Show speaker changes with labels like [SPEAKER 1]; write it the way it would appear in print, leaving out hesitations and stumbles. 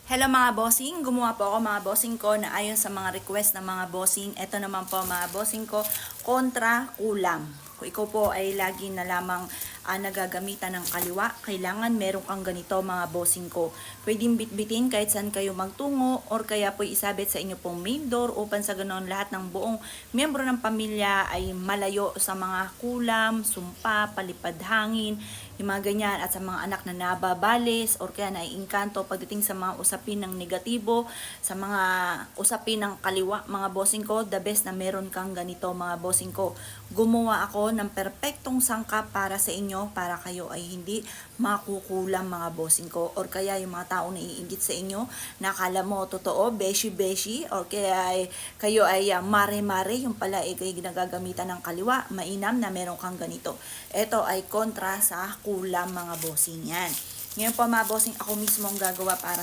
[SPEAKER 1] Hello mga bossing, gumawa po ako mga bossing ko na ayon sa mga request ng mga bossing. Ito naman po mga bossing ko, kontra kulam. Kung ikaw po ay lagi na lamang nagagamitan ng kaliwa, kailangan meron kang ganito mga bossing ko. Pwedeng bitbitin kahit saan kayo magtungo or kaya po isabit sa inyo pong main door upang sa ganoon lahat ng buong miyembro ng pamilya ay malayo sa mga kulam, sumpa, palipad hangin, yung mga ganyan, at sa mga anak na nababalis or kaya naiingkanto pagdating sa mga usapin ng negatibo, sa mga usapin ng kaliwa mga bossing ko, the best na meron kang ganito mga bossing ko. Gumawa ako ng perpektong sangkap para sa inyo, para kayo ay hindi makukulam mga bossing ko, or kaya yung mga tao na iinggit sa inyo, nakala mo totoo, beshi-beshi, or kaya ay, kayo ay mare-mare, yung pala ay kayo ginagagamitan ng kaliwa, mainam na meron kang ganito. Ito ay kontra sa kulam mga bossing yan. Ngayon po mga bossing, ako mismo ang gagawa para